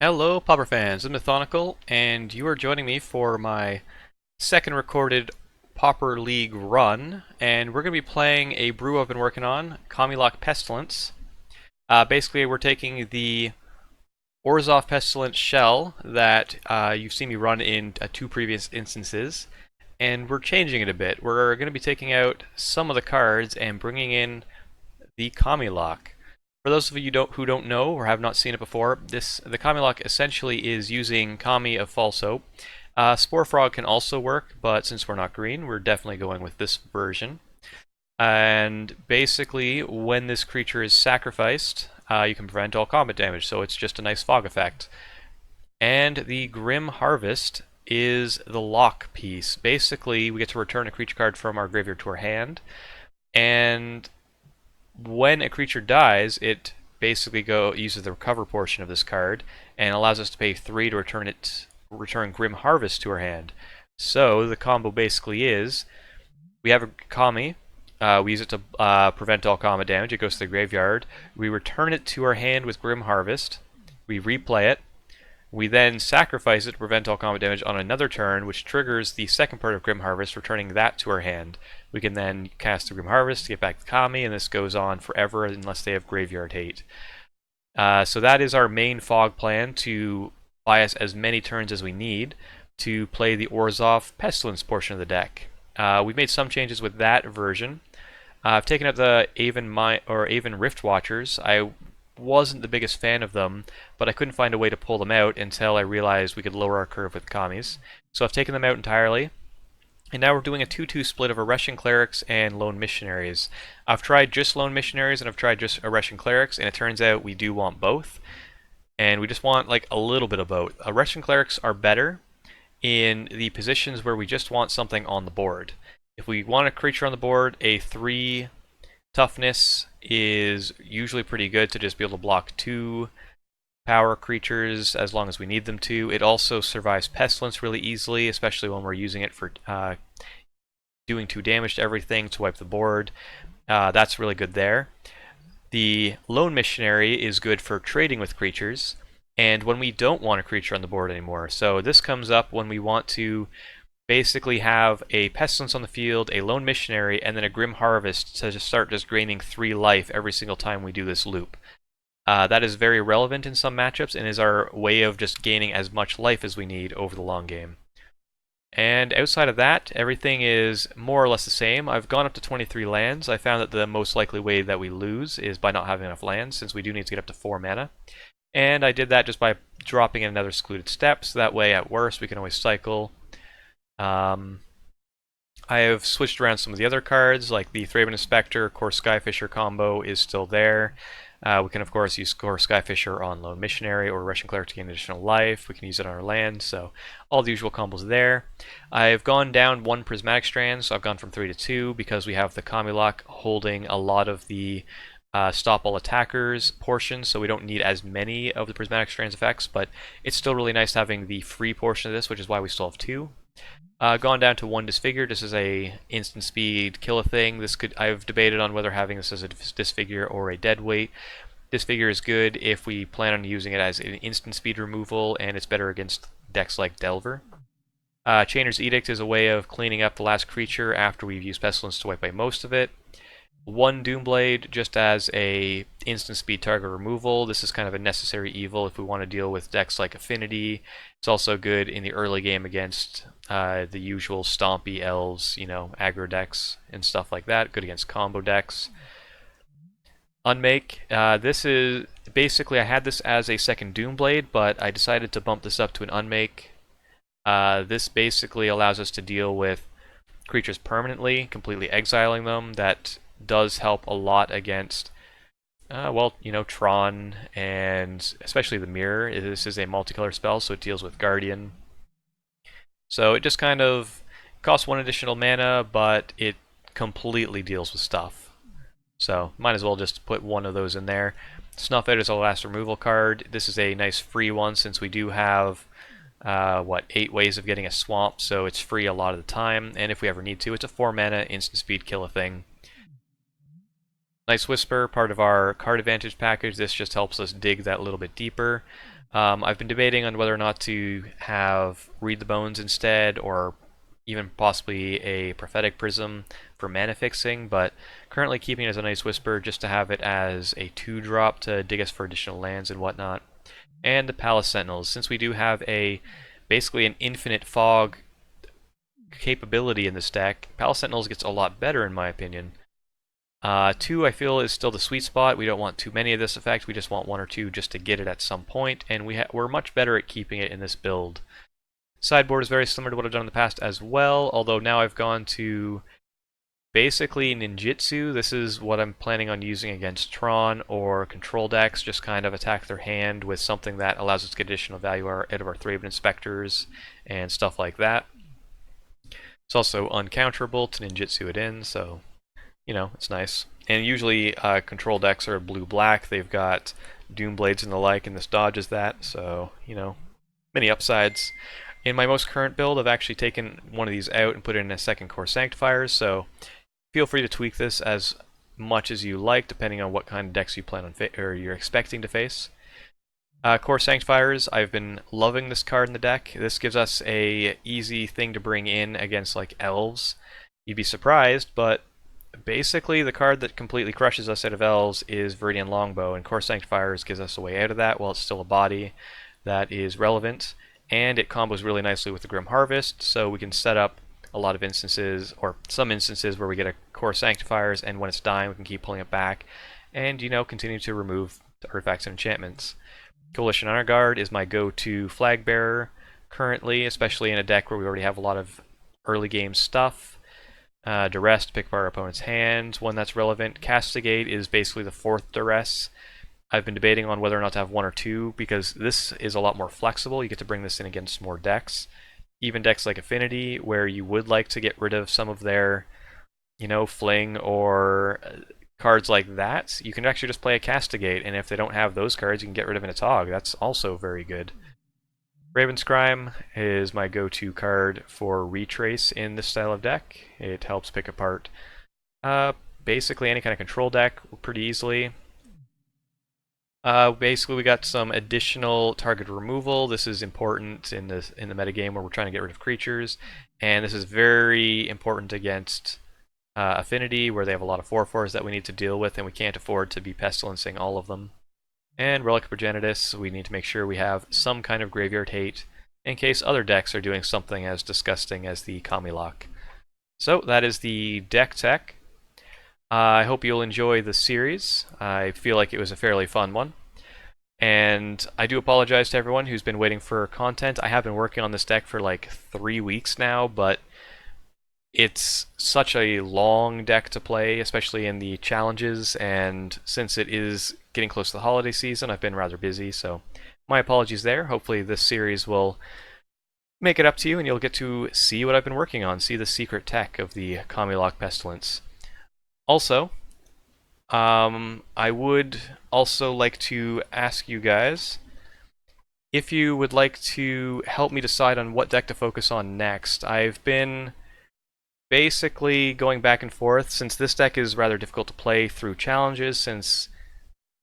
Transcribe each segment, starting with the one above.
Hello, Pauper fans. I'm Mathonical, and you are joining me for my second recorded Pauper League run, and we're going to be playing a brew I've been working on, WB Pestilence. Basically, we're taking the Orzhov Pestilence shell that you've seen me run in two previous instances, and we're changing it a bit. We're going to be taking out some of the cards and bringing in the WB. For those of you who don't know or have not seen it before, the Kami Lock essentially is using Kami of False Hope. Spore Frog can also work, but since we're not green, we're definitely going with this version. And basically, when this creature is sacrificed, you can prevent all combat damage, so it's just a nice fog effect. And the Grim Harvest is the lock piece. Basically, we get to return a creature card from our graveyard to our hand, and when a creature dies, it basically uses the recover portion of this card and allows us to pay 3 to return Grim Harvest to our hand. So the combo basically is we have a Kami. We use it to prevent all combat damage. It goes to the graveyard. We return it to our hand with Grim Harvest. We replay it. We then sacrifice it to prevent all combat damage on another turn, which triggers the second part of Grim Harvest, returning that to our hand. We can then cast the Grim Harvest to get back to Kami, and this goes on forever unless they have Graveyard Hate. So that is our main fog plan, to buy us as many turns as we need to play the Orzhov Pestilence portion of the deck. We've made some changes with that version. I've taken up the Aven Rift Watchers. I wasn't the biggest fan of them, but I couldn't find a way to pull them out until I realized we could lower our curve with Kamis. So I've taken them out entirely. And now we're doing a 2-2 split of Areshan Clerics and Lone Missionaries. I've tried just Lone Missionaries and I've tried just Areshan Clerics, and it turns out we do want both. And we just want like a little bit of both. Areshan Clerics are better in the positions where we just want something on the board. If we want a creature on the board, a 3 toughness is usually pretty good to just be able to block 2 power creatures as long as we need them to. It also survives Pestilence really easily, especially when we're using it for doing 2 damage to everything to wipe the board. That's really good there. The Lone Missionary is good for trading with creatures, and when we don't want a creature on the board anymore. So this comes up when we want to basically have a Pestilence on the field, a Lone Missionary, and then a Grim Harvest to just start just draining 3 life every single time we do this loop. That is very relevant in some matchups and is our way of just gaining as much life as we need over the long game. And outside of that, everything is more or less the same. I've gone up to 23 lands. I found that the most likely way that we lose is by not having enough lands, since we do need to get up to 4 mana. And I did that just by dropping in another Secluded Step, so that way at worst we can always cycle. I have switched around some of the other cards, like the Thraben Inspector, Core Skyfisher combo is still there. We can of course use Core Skyfisher on Lone Missionary or Russian Cleric to gain additional life. We can use it on our land, so all the usual combos there. I've gone down 1 Prismatic Strand, so I've gone from 3 to 2 because we have the Kami Lock holding a lot of the stop all attackers portion, so we don't need as many of the Prismatic Strands effects, but it's still really nice having the free portion of this, which is why we still have 2. Gone down to 1 Disfigure. This is a instant speed kill a thing. I've debated on whether having this as a Disfigure or a dead weight. Disfigure is good if we plan on using it as an instant speed removal, and it's better against decks like Delver. Chainer's Edict is a way of cleaning up the last creature after we've used Pestilence to wipe away most of it. 1 Doomblade just as a instant speed target removal. This is kind of a necessary evil if we want to deal with decks like Affinity. It's also good in the early game against the usual stompy elves, aggro decks and stuff like that. Good against combo decks. Unmake. This is basically, I had this as a second Doomblade, but I decided to bump this up to an Unmake. This basically allows us to deal with creatures permanently, completely exiling them. That does help a lot against, Tron, and especially the Mirror. This is a multicolor spell, so it deals with Guardian. So it just kind of costs 1 additional mana, but it completely deals with stuff. So might as well just put 1 of those in there. Snuff Out is our last removal card. This is a nice free one since we do have 8 ways of getting a swamp, so it's free a lot of the time, and if we ever need to, it's a 4 mana instant speed kill a thing. Nice Whisper, part of our card advantage package. This just helps us dig that a little bit deeper. I've been debating on whether or not to have Read the Bones instead, or even possibly a Prophetic Prism for mana fixing, but currently keeping it as a Nice Whisper just to have it as a 2-drop to dig us for additional lands and whatnot. And the Palace Sentinels, since we do have basically an infinite fog capability in this deck, Palace Sentinels gets a lot better in my opinion. 2 I feel is still the sweet spot. We don't want too many of this effect, we just want 1 or 2 just to get it at some point, and we're much better at keeping it in this build. Sideboard is very similar to what I've done in the past as well, although now I've gone to basically ninjutsu. This is what I'm planning on using against Tron or control decks, just kind of attack their hand with something that allows us to get additional value out of our Thraben Inspectors and stuff like that. It's also uncounterable to ninjutsu it in, so you know, it's nice. And usually control decks are blue-black. They've got Doomblades and the like, and this dodges that, so, you know, many upsides. In my most current build, I've actually taken one of these out and put it in a second Core Sanctifiers, so feel free to tweak this as much as you like, depending on what kind of decks you plan on or you're expecting to face. Core Sanctifiers, I've been loving this card in the deck. This gives us a easy thing to bring in against like elves. You'd be surprised, but basically the card that completely crushes us out of elves is Viridian Longbow, and Core Sanctifiers gives us a way out of that while it's still a body that is relevant, and it combos really nicely with the Grim Harvest, so we can set up a lot of instances, or some instances, where we get a Core Sanctifiers, and when it's dying we can keep pulling it back, and, you know, continue to remove artifacts and enchantments. Coalition Honor Guard is my go-to flag bearer currently, especially in a deck where we already have a lot of early game stuff. Duress to pick up our opponent's hands, one that's relevant. Castigate is basically the 4th Duress. I've been debating on whether or not to have 1 or 2, because this is a lot more flexible. You get to bring this in against more decks. Even decks like Affinity, where you would like to get rid of some of their, you know, Fling or cards like that, you can actually just play a Castigate, and if they don't have those cards, you can get rid of an Atog. That's also very good. Raven's Crime is my go-to card for Retrace in this style of deck. It helps pick apart basically any kind of control deck pretty easily. Basically, we got some additional target removal. This is important in the metagame where we're trying to get rid of creatures, and this is very important against Affinity, where they have a lot of 4/4s that we need to deal with, and we can't afford to be pestilencing all of them. And Relic of Progenitus, we need to make sure we have some kind of graveyard hate in case other decks are doing something as disgusting as the Kami Lock. So that is the deck tech. I hope you'll enjoy the series. I feel like it was a fairly fun one. And I do apologize to everyone who's been waiting for content. I have been working on this deck for like 3 weeks now, but it's such a long deck to play, especially in the challenges, and since it is getting close to the holiday season, I've been rather busy, so my apologies there. Hopefully this series will make it up to you and you'll get to see what I've been working on, see the secret tech of the WB Pestilence. Also, I would also like to ask you guys if you would like to help me decide on what deck to focus on next. I've been basically going back and forth, since this deck is rather difficult to play through challenges, since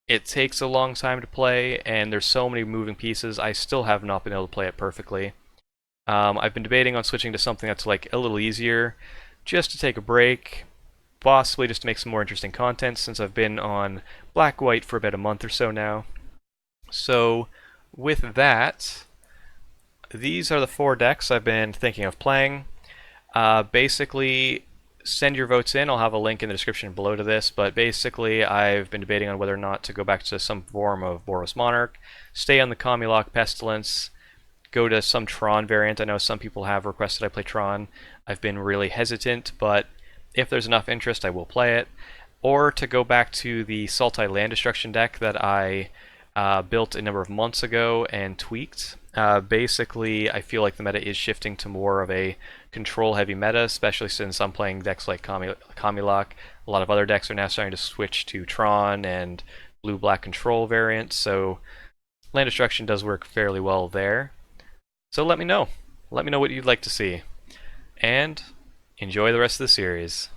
it takes a long time to play and there's so many moving pieces. I still have not been able to play it perfectly. I've been debating on switching to something that's like a little easier, just to take a break, possibly just to make some more interesting content, since I've been on Black-White for about a month or so now. So with that, these are the 4 decks I've been thinking of playing. Basically, send your votes in. I'll have a link in the description below to this, but basically I've been debating on whether or not to go back to some form of Boros Monarch, stay on the WB Pestilence, go to some Tron variant. I know some people have requested I play Tron. I've been really hesitant, but if there's enough interest I will play it. Or to go back to the Sultai Land Destruction deck that I built a number of months ago and tweaked. Basically, I feel like the meta is shifting to more of a control-heavy meta, especially since I'm playing decks like Kami Lock. A lot of other decks are now starting to switch to Tron and blue-black control variants, so Land Destruction does work fairly well there. So let me know. Let me know what you'd like to see. And enjoy the rest of the series.